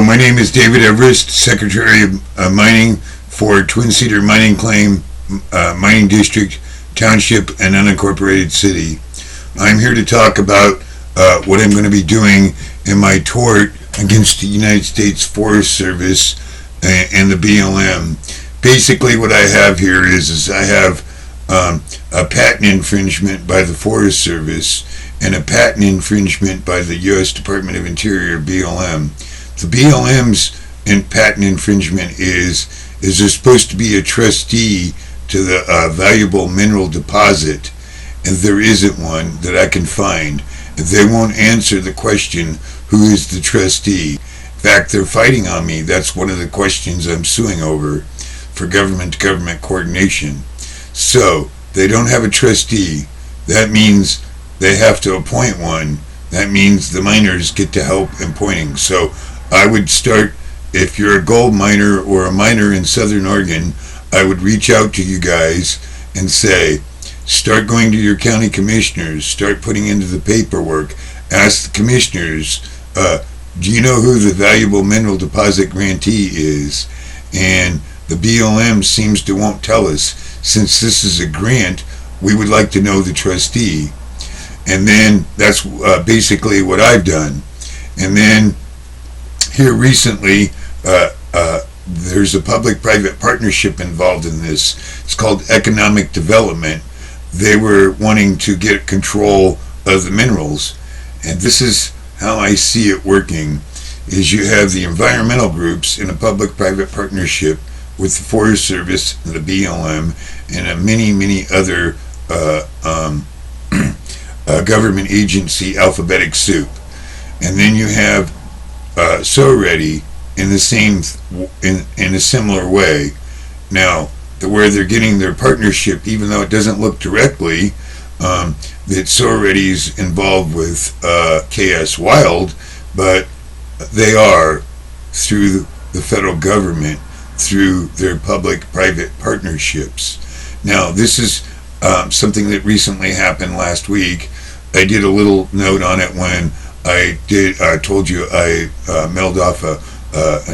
Hello, my name is David Everest, Secretary of Mining for Twin Cedar Mining Claim, Mining District, Township, and Unincorporated City. I'm here to talk about what I'm going to be doing in my tort against the United States Forest Service and the BLM. Basically what I have here is I have a patent infringement by the Forest Service and a patent infringement by the U.S. Department of Interior, BLM. The BLM's patent infringement is they're supposed to be a trustee to the valuable mineral deposit, and there isn't one that I can find. They won't answer the question, who is the trustee? In fact, they're fighting on me. That's one of the questions I'm suing over for government-to-government coordination. So, they don't have a trustee. That means they have to appoint one. That means the miners get to help in appointing. So, I would start, if you're a gold miner or a miner in Southern Oregon, I would reach out to you guys and say, start going to your county commissioners, start putting into the paperwork, ask the commissioners, do you know who the valuable mineral deposit grantee is? And the BLM seems to won't tell us. Since this is a grant, we would like to know the trustee. And then that's basically what I've done. And then here recently, there's a public-private partnership involved in this. It's called economic development. They were wanting to get control of the minerals. And this is how I see it working, is you have the environmental groups in a public-private partnership with the Forest Service, the BLM, and many other government agency alphabetic soup. And then you have So-Ready in the same in a similar way. Now, where they're getting their partnership, even though it doesn't look directly that So-Ready is involved with KS Wild, but they are through the federal government through their public-private partnerships. Now, this is something that recently happened last week. I did a little note on it when I told you I mailed off a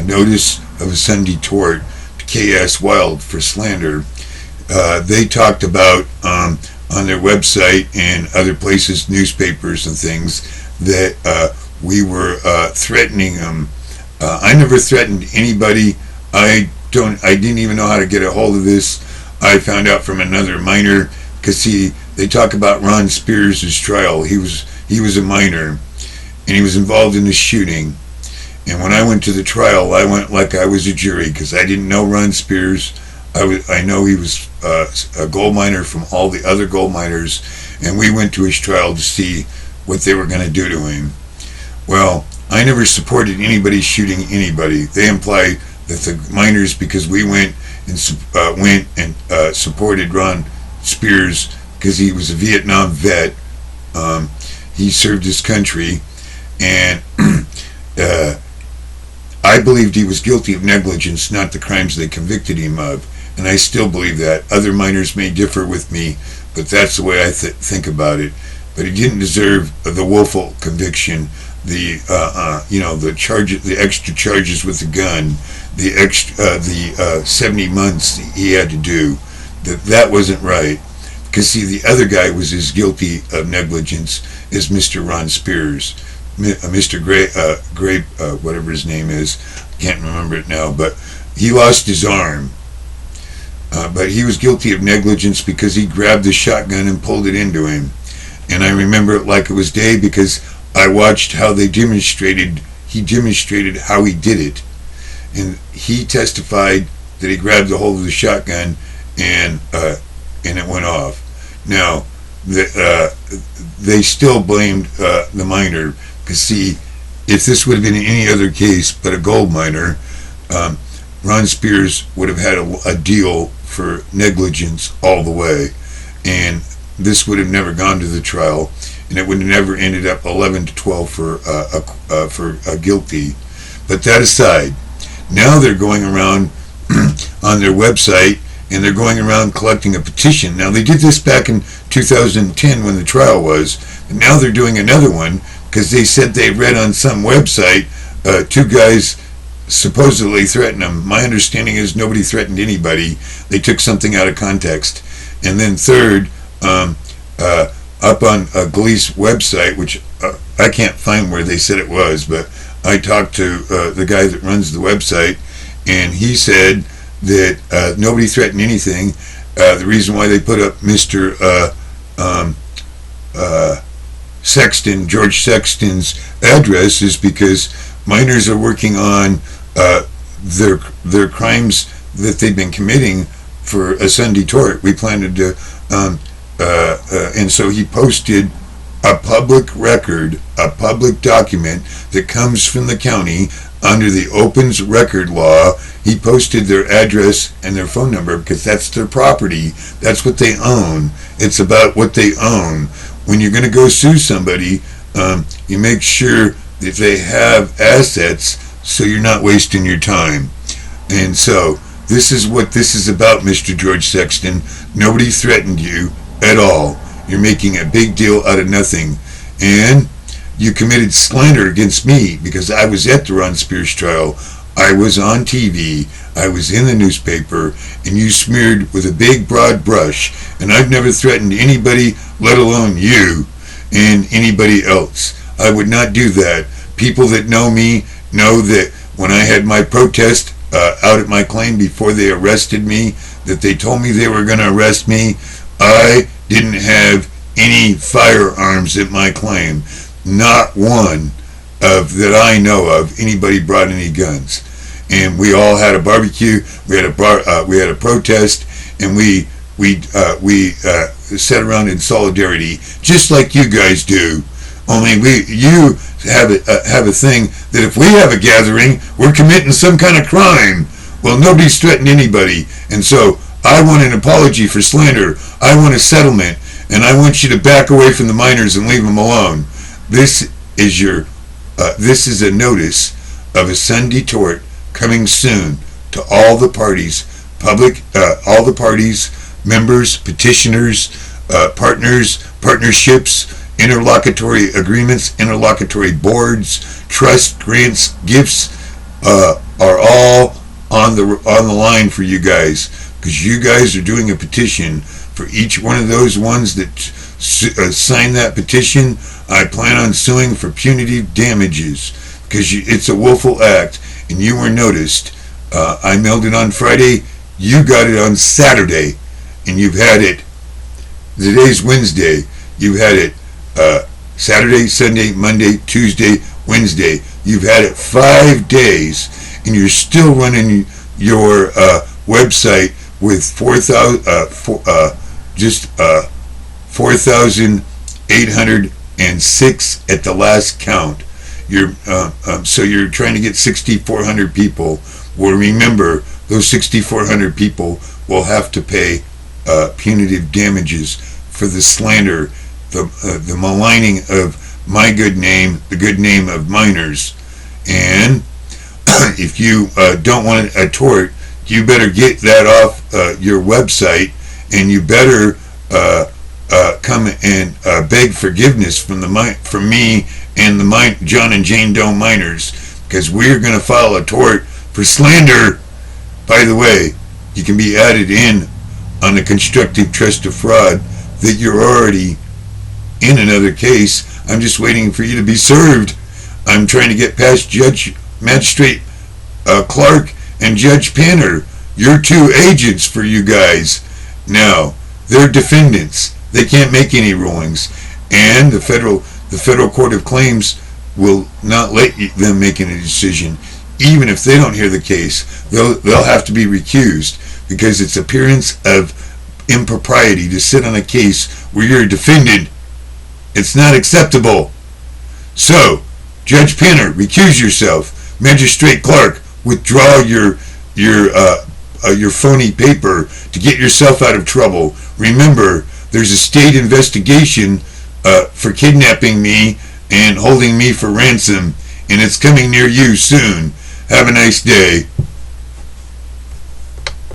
notice of a Sunday tort to KS Wild for slander. They talked about on their website and other places, newspapers and things, that we were threatening them. I never threatened anybody. I didn't even know how to get a hold of this. I found out from another miner, because they talk about Ron Spears' trial. He was a miner, and he was involved in the shooting. And when I went to the trial, I went like I was a jury, because I didn't know Ron Spears. I know he was a gold miner from all the other gold miners, and we went to his trial to see what they were going to do to him. Well, I never supported anybody shooting anybody. They imply that the miners, because we went and supported Ron Spears because he was a Vietnam vet. He served his country, and I believed he was guilty of negligence, not the crimes they convicted him of, and I still believe that. Other miners may differ with me, but that's the way I think about it. But he didn't deserve the willful conviction, the extra charges with the gun, the 70 months he had to do. That wasn't right. Because see, the other guy was as guilty of negligence as Mr. Ron Spears, Mr. Grape, whatever his name is, can't remember it now, but he lost his arm. But he was guilty of negligence because he grabbed the shotgun and pulled it into him. And I remember it like it was day, because I watched how he demonstrated how he did it. And he testified that he grabbed the hold of the shotgun and it went off. Now, they still blamed the miner, because see, if this would have been any other case but a gold miner, Ron Spears would have had a deal for negligence all the way, and this would have never gone to the trial, and it would have never ended up 11-12 for guilty. But that aside, now they're going around on their website, and they're going around collecting a petition. Now, they did this back in 2010 when the trial was, but now they're doing another one because they said they read on some website two guys supposedly threaten them. My understanding is nobody threatened anybody. They took something out of context. And then third, up on Glee's website, which I can't find where they said it was, but I talked to the guy that runs the website, and he said that nobody threatened anything. The reason why they put up Mr. Sexton, George Sexton's address, is because minors are working on their crimes that they've been committing for a Sunday tort. We planned to, and so he posted a public record, a public document that comes from the county under the Opens Record Law. He posted their address and their phone number because that's their property. That's what they own. It's about what they own. When you're going to go sue somebody, you make sure that they have assets so you're not wasting your time. And so this is what this is about, Mr. George Sexton. Nobody threatened you at all. You're making a big deal out of nothing. And you committed slander against me because I was at the Ron Spears trial. I was on TV. I was in the newspaper. And you smeared with a big, broad brush. And I've never threatened anybody, let alone you and anybody else. I would not do that. People that know me know that when I had my protest out at my claim before they arrested me, that they told me they were going to arrest me, I didn't have any firearms at my claim. Not one that I know of. Anybody brought any guns. And we all had a barbecue. We had a protest, and we sat around in solidarity, just like you guys do. Only you have a thing that if we have a gathering, we're committing some kind of crime. Well, nobody's threatened anybody, and so I want an apology for slander. I want a settlement, and I want you to back away from the minors and leave them alone. This is a notice of a Sunday tort coming soon to all the parties, all the parties, members, petitioners, partners, partnerships, interlocutory agreements, interlocutory boards, trust, grants, gifts, are all on the line for you guys, because you guys are doing a petition for each one of those ones that sign that petition. I plan on suing for punitive damages because it's a willful act, and you were noticed. I mailed it on Friday. You got it on Saturday, and you've had it. Today's Wednesday. You've had it Saturday, Sunday, Monday, Tuesday, Wednesday. You've had it 5 days, and you're still running your website with 4,806 at the last count. So you're trying to get 6,400 people. Well, remember, those 6,400 people will have to pay punitive damages for the slander, the maligning of my good name, the good name of minors. And if you don't want a tort, you better get that off your website, and you better come and beg forgiveness from me and the John and Jane Doe minors, because we're going to file a tort for slander. By the way, you can be added in on the constructive trust of fraud that you're already in another case. I'm just waiting for you to be served. I'm trying to get past Magistrate Clark and Judge Panner. You're two agents for you guys. Now, they're defendants. They can't make any rulings, and the federal Court of Claims will not let them make any decision. Even if they don't hear the case, they'll have to be recused, because it's appearance of impropriety to sit on a case where you're a defendant. It's not acceptable. So, Judge Panner, recuse yourself. Magistrate Clark, withdraw your phony paper to get yourself out of trouble. Remember, there's a state investigation for kidnapping me and holding me for ransom, and it's coming near you soon. Have a nice day.